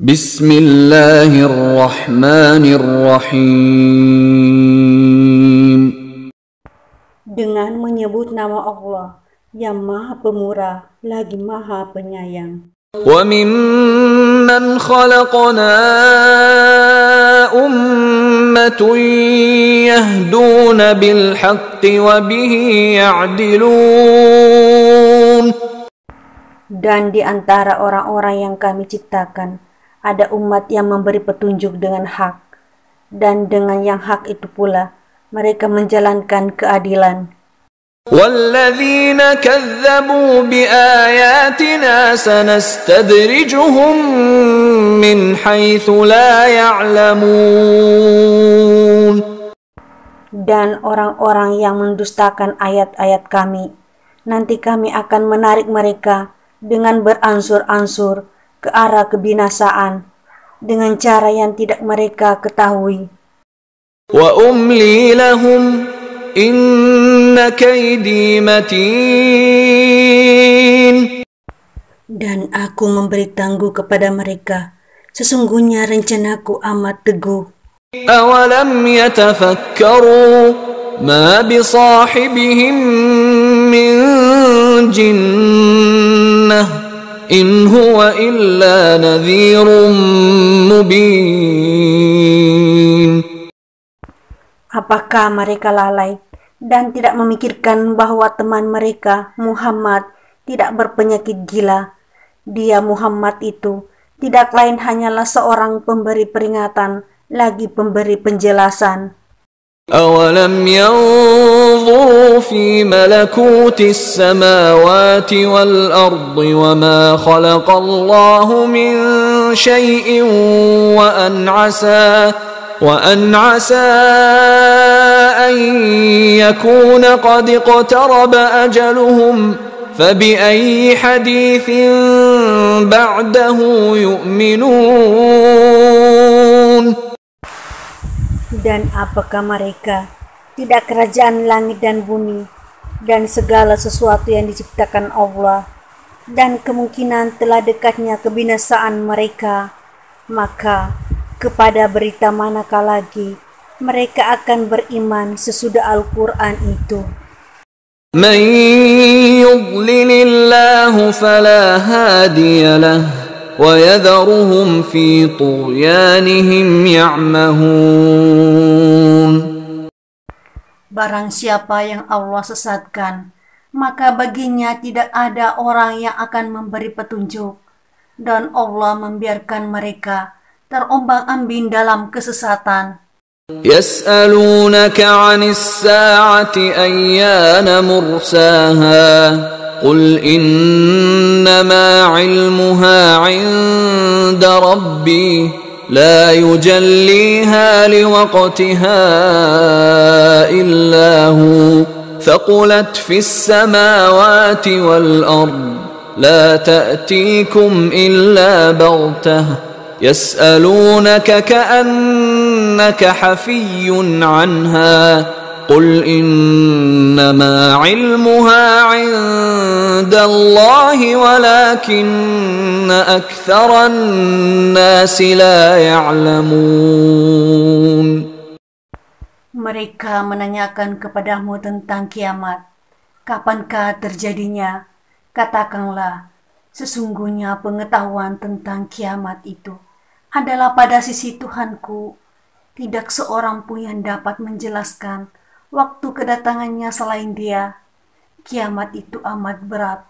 Bismillahirrahmanirrahim. Dengan menyebut nama Allah yang Maha Pemurah lagi Maha Penyayang. Wa mimman khalaqna ummatun yahduna bil haqqi wa bihi ya'dilun. Dan di antara orang-orang yang kami ciptakan, ada umat yang memberi petunjuk dengan hak, dan dengan yang hak itu pula mereka menjalankan keadilan. وَالَّذِينَ كَذَّبُوا بِآيَاتِنَا سَنَسْتَدْرِجُهُم مِّنْ حَيْثُ لَا يَعْلَمُونَ. Dan orang-orang yang mendustakan ayat-ayat kami, nanti kami akan menarik mereka dengan beransur-ansur ke arah kebinasaan dengan cara yang tidak mereka ketahui. وَأُمْلِي لَهُمْ إِنَّ كَيْدِي مَتِينٌ. Dan aku memberi tangguh kepada mereka, sesungguhnya rencanaku amat teguh. أَوَلَمْ يَتَفَكَّرُوا مَا بِصَاحِبِهِم مِّن جِنَّةٍ إِنْ هُوَ إِلَّا نَذِيرٌ مُبِينٌ. Apakah mereka lalai dan tidak memikirkan bahwa teman mereka, Muhammad, tidak berpenyakit gila? Dia, Muhammad itu, tidak lain hanyalah seorang pemberi peringatan, lagi pemberi penjelasan. أَوَلَمْ يَنظُرُوا فِي مَلَكُوتِ السَّمَاوَاتِ وَالْأَرْضِ وَمَا خَلَقَ اللَّهُ مِنْ شَيْءٍ وأن عسى أن يكون قد اقترب أجلهم فبأي حديث بعده يؤمنون. Dan apakah mereka tidak kerajaan langit dan bumi dan segala sesuatu yang diciptakan Allah, dan kemungkinan telah dekatnya kebinasaan mereka, maka kepada berita manakah lagi mereka akan beriman sesudah Al-Quran itu? من يضلل الله فلا هادي له ويذرهم في طغيانهم يعمهون. Barang siapa yang Allah sesatkan, maka baginya tidak ada orang yang akan memberi petunjuk, dan Allah membiarkan mereka terombang-ambing dalam kesesatan. يسألونك عن الساعة أيان مرساها قل إنما علمها عند ربي لا يجليها لوقتها إلا هو ثقلت في السماوات والأرض لا تأتيكم إلا بغتة يسألونك كأنك حفي عنها قل إنما علمها عند الله ولكن أكثر الناس لا يعلمون. Mereka menanyakan kepadamu tentang kiamat, kapankah terjadinya? Katakanlah, sesungguhnya pengetahuan tentang kiamat itu adalah pada sisi Tuhanku. Tidak seorang pun yang dapat menjelaskan waktu kedatangannya selain Dia. Kiamat itu amat berat,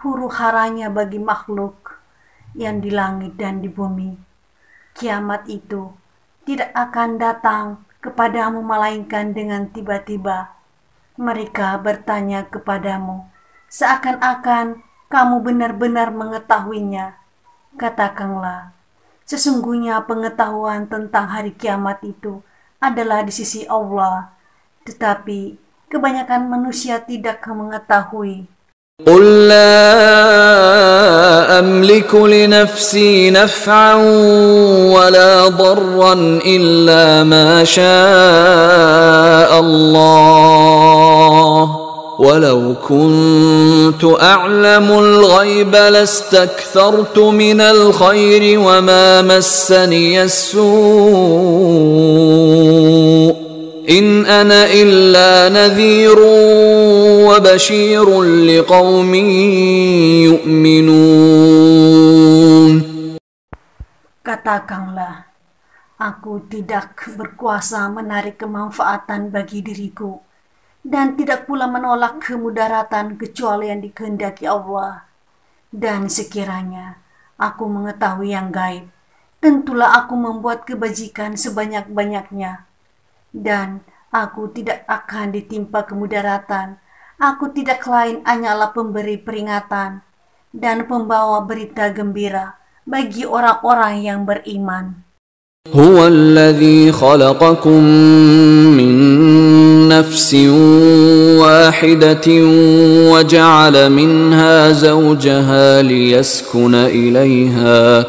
huru-haranya bagi makhluk yang di langit dan di bumi. Kiamat itu tidak akan datang kepadamu melainkan dengan tiba-tiba. Mereka bertanya kepadamu seakan-akan kamu benar-benar mengetahuinya. Katakanlah, sesungguhnya pengetahuan tentang hari kiamat itu adalah di sisi Allah, tetapi kebanyakan manusia tidak mengetahui. قل لا أملك لنفسي نفعا ولا ضرا إلا ما شاء الله ولو كنت أعلم الغيب لاستكثرت من الخير وما مسني السوء إن أنا إلا نذير وبشير لقوم يؤمنون. Katakanlah, aku tidak berkuasa menarik kemanfaatan bagi diriku, dan tidak pula menolak kemudaratan kecuali yang dikehendaki Allah. Dan sekiranya aku mengetahui yang gaib, tentulah aku membuat kebajikan sebanyak-banyaknya. Dan aku tidak akan ditimpa kemudaratan. Aku tidak lain hanyalah pemberi peringatan dan pembawa berita gembira bagi orang-orang yang beriman. هو الذي خلقكم من نفس واحدة وجعل منها زوجها ليسكن إليها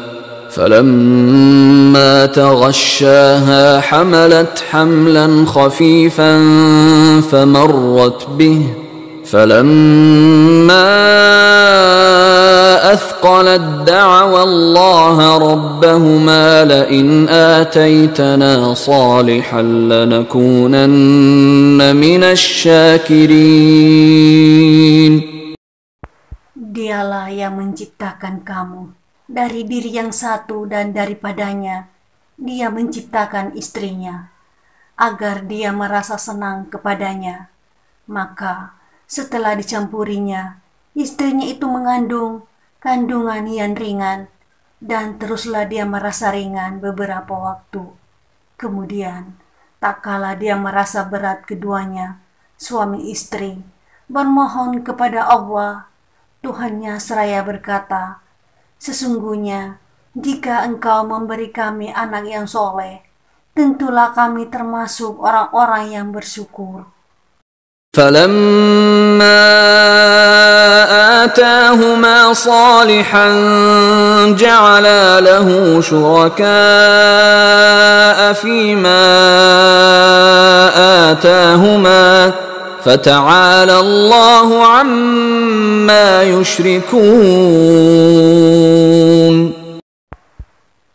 فلما تغشاها حملت حملا خفيفا فمرت به فلما أثقلت دعوا الله ربهما لئن آتيتنا صالحا لنكونن من الشاكرين. Dialah yang menciptakan kamu dari diri yang satu, dan daripadanya Dia menciptakan istrinya agar dia merasa senang kepadanya. Maka setelah dicampurinya, istrinya itu mengandung kandungan yang ringan, dan teruslah dia merasa ringan beberapa waktu. Kemudian, tak kala dia merasa berat, keduanya, suami istri, bermohon kepada Allah. Tuhannya seraya berkata, "Sesungguhnya, jika Engkau memberi kami anak yang soleh, tentulah kami termasuk orang-orang yang bersyukur." فلما آتاهما صالحا جعلا له شركاء فيما آتاهما فتعالى الله عما يشركون.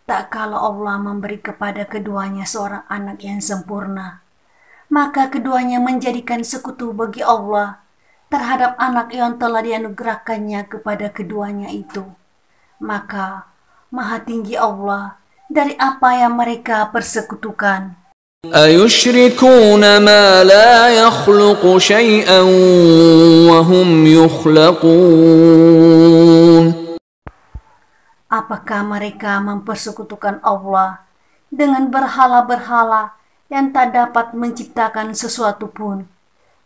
Tak kala Allah memberi kepada keduanya seorang anak yang sempurna, maka keduanya menjadikan sekutu bagi Allah terhadap anak yang telah dianugerahkannya kepada keduanya itu. Maka Maha Tinggi Allah dari apa yang mereka persekutukan. أَيُشْرِكُونَ مَا لَا يَخْلُقُ شَيْئًا وَهُمْ يُخْلَقُونَ. Apakah mereka mempersekutukan Allah dengan berhala-berhala yang tak dapat menciptakan sesuatu pun,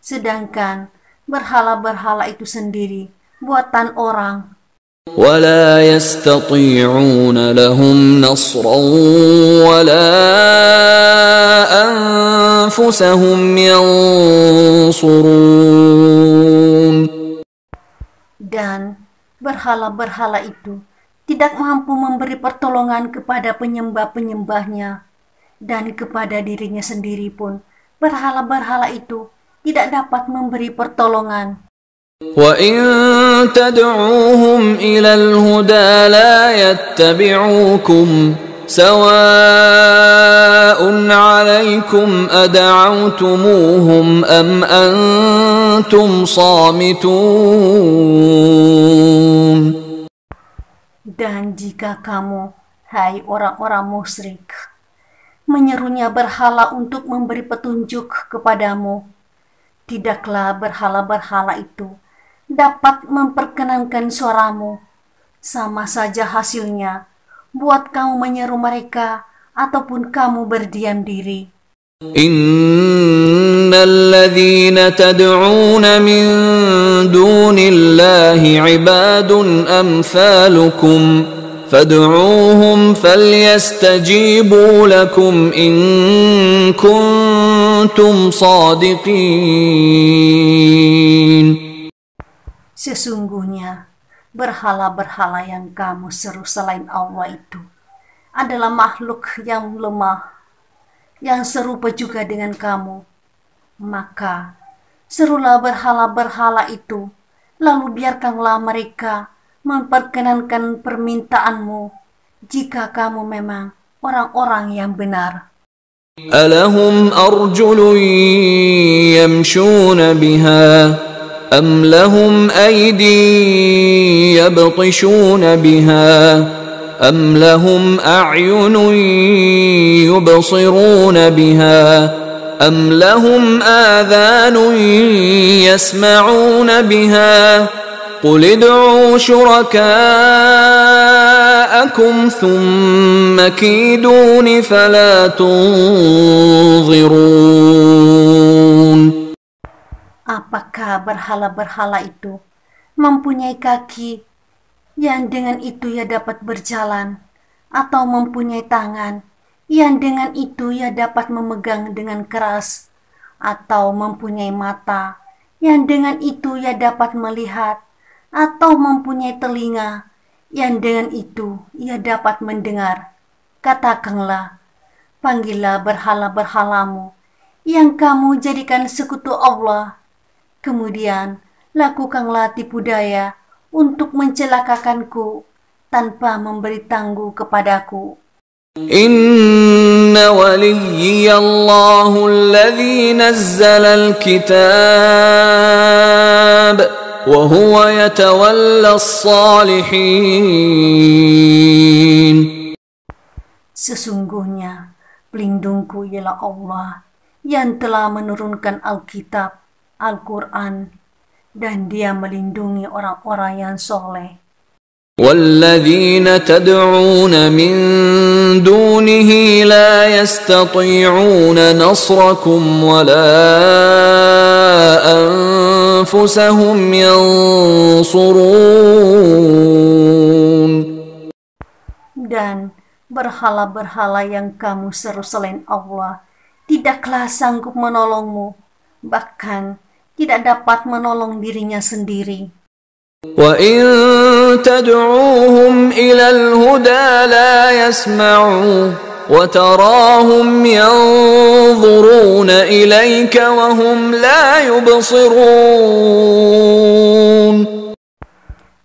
sedangkan berhala-berhala itu sendiri buatan orang. وَلَا يَسْتَطِيعُونَ لَهُمْ نَصْرًا وَلَا أَنفُسَهُمْ يَنصُرُونَ. Dan berhala-berhala itu tidak mampu memberi pertolongan kepada penyembah-penyembahnya, dan kepada dirinya sendiri pun berhala-berhala itu tidak dapat memberi pertolongan. وَإِن تَدْعُوهُمْ إِلَى الْهُدَى لَا يَتَّبِعُوكُمْ سَوَاءٌ عَلَيْكُمْ أَدَعَوْتُمُوهُمْ أَمْ أَنْتُمْ صَامِتُونَ. Dan jika kamu, hai orang-orang musyrik, menyerunya berhala untuk memberi petunjuk kepadamu, tidaklah berhala-berhala itu dapat memperkenankan suaramu. Sama saja hasilnya, buat kamu menyeru mereka ataupun kamu berdiam diri. Innal ladzina tad'una min dunillahi ibadun amsalukum fad'uuhum falyastajibu lakum in kuntum shadiqin. Sesungguhnya berhala-berhala yang kamu seru selain Allah itu adalah makhluk yang lemah, yang serupa juga dengan kamu. Maka Serulah berhala-berhala itu, lalu biarkanlah mereka memperkenankan permintaanmu jika kamu memang orang-orang yang benar. ألهم أرجل يمشون بها أم لهم أيدي يبطشون بها أم لهم أعين يبصرون بها أم لهم آذان يسمعون بها قل ادعوا شركاءكم ثم كيدون فلا تنظرون. Apakah berhala-berhala itu mempunyai kaki yang dengan itu ia dapat berjalan, atau mempunyai tangan yang dengan itu ia dapat memegang dengan keras, atau mempunyai mata yang dengan itu ia dapat melihat, atau mempunyai telinga yang dengan itu ia dapat mendengar? Katakanlah, panggillah berhala-berhalamu yang kamu jadikan sekutu Allah, kemudian lakukanlah tipu daya untuk mencelakakanku tanpa memberi tangguh kepadaku. Inna waliyallahu alladhi nazzala al-kitab wa huwa yatawalla as-salihin. Sesungguhnya pelindungku ialah Allah yang telah menurunkan Alkitab, Al-Quran, dan dia melindungi orang-orang yang soleh. وَالَّذِينَ تَدْعُونَ مِن دُونِهِ لَا يَسْتَطِيعُونَ نَصْرَكُمْ وَلَا أَنفُسَهُمْ يَنصُرُونَ. Dan berhala-berhala yang kamu seru selain Allah tidaklah sanggup menolongmu, bahkan tidak dapat menolong dirinya sendiri. وَإِن تَدْعُوهُمْ إِلَى الْهُدَى لَا يَسْمَعُوا وَتَرَاهُمْ يَنظُرُونَ إِلَيْكَ وَهُمْ لَا يُبْصِرُونَ.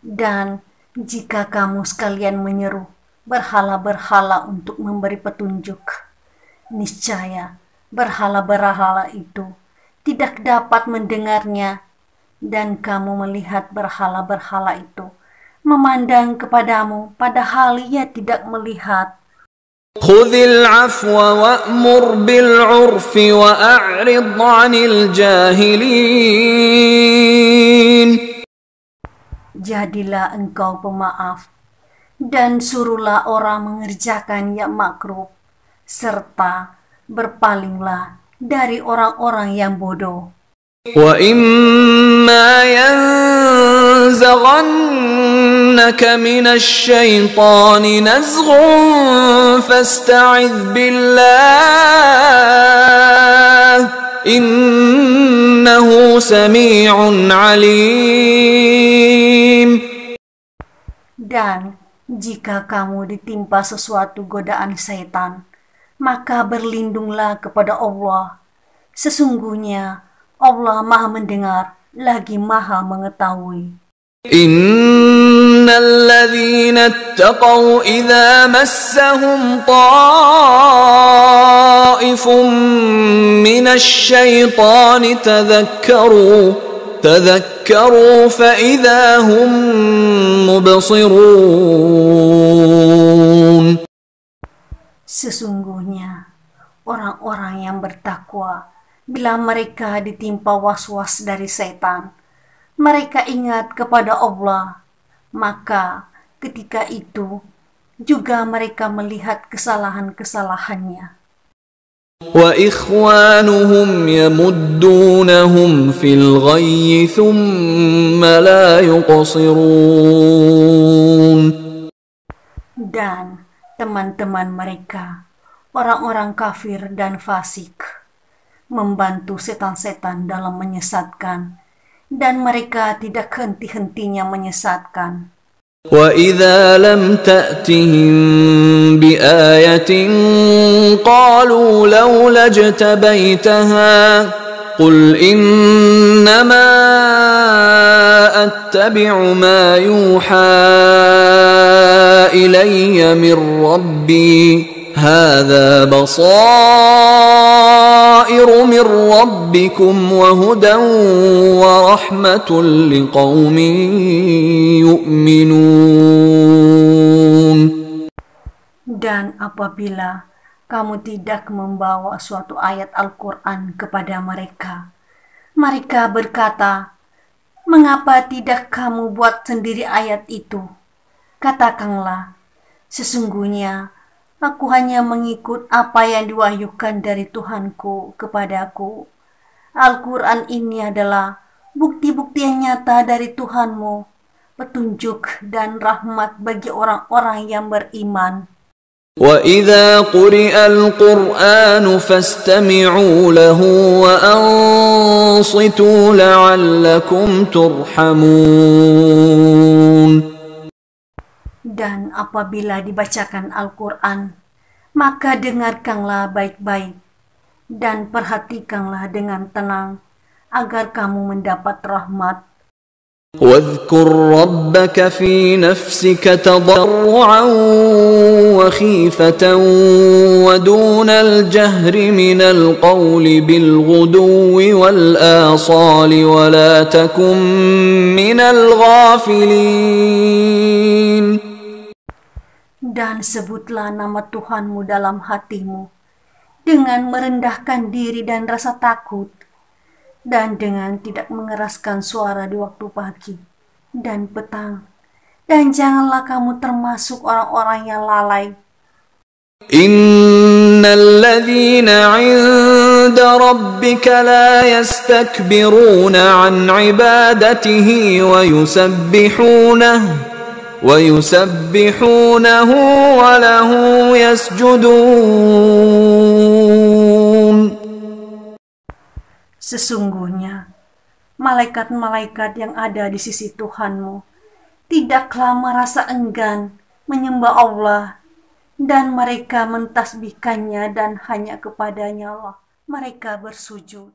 Dan jika kamu sekalian menyeru berhala-berhala untuk memberi petunjuk, niscaya berhala-berhala itu tidak dapat mendengarnya, dan kamu melihat berhala-berhala itu memandang kepadamu padahal ia tidak melihat. Khudhil afwa wa'mur bil 'urfi wa'rid 'anil jahilin. Jadilah engkau pemaaf dan suruhlah orang mengerjakan yang makruf, serta berpalinglah dari orang-orang yang bodoh. Wa imma yanzaghannaka minasy syaitani nazghun fasta'idz billah innahu sami'un 'alim. Dan jika kamu ditimpa sesuatu godaan setan, maka berlindunglah kepada Allah. Sesungguhnya Allah Maha mendengar lagi Maha mengetahui. Innal ladzina ittaqaw idza massahum ta'ifun minasy syaitani tadhakkaru fa idza hum mubsirun. Sesungguhnya orang-orang yang bertakwa, bila mereka ditimpa was-was dari setan, mereka ingat kepada Allah, maka ketika itu juga mereka melihat kesalahan-kesalahannya. Wa ikhwanuhum yamuddunahum fil ghayyi thumma la yuqsirun. Dan teman-teman mereka, orang-orang kafir dan fasik, membantu setan-setan dalam menyesatkan, dan mereka tidak henti-hentinya menyesatkan. وَإِذَا لَمْ تَأْتِهِمْ بِآيَةٍ قَالُوا لَوْلَا اجْتَبَيْتَهَا قل إنما أتبع ما يوحى إلي من ربي هذا بصائر من ربكم وهدى ورحمة لقوم يؤمنون. Dan apabila kamu tidak membawa suatu ayat Al-Quran kepada mereka, mereka berkata, "Mengapa tidak kamu buat sendiri ayat itu?" Katakanlah, sesungguhnya aku hanya mengikut apa yang diwahyukan dari Tuhanku kepadaku. Al-Quran ini adalah bukti-bukti yang nyata dari Tuhanmu, petunjuk dan rahmat bagi orang-orang yang beriman. وَإِذَا قُرِئَ الْقُرْآنُ فَاسْتَمِعُوا لَهُ وَأَنصِتُوا لَعَلَّكُمْ تُرْحَمُونَ. Dan apabila dibacakan Al-Quran, maka dengarkanlah baik-baik dan perhatikanlah dengan tenang agar kamu mendapat rahmat. واذكر ربك في نفسك تضرعا وخيفة ودون الجهر من القول بالغدو والآصال ولا تكن من الغافلين. Dan sebutlah nama Tuhanmu dalam hatimu dengan merendahkan diri dan rasa takut, dan dengan tidak mengeraskan suara di waktu pagi dan petang, dan janganlah kamu termasuk orang-orang yang lalai. Innal ladzina 'inda rabbika la yastakbiruna 'an 'ibadatihi wa yusabbihunahu wa lahu yasjudun. Sesungguhnya, malaikat-malaikat yang ada di sisi Tuhanmu tidaklah merasa enggan menyembah Allah, dan mereka mentasbihkannya dan hanya kepadanya lah mereka bersujud.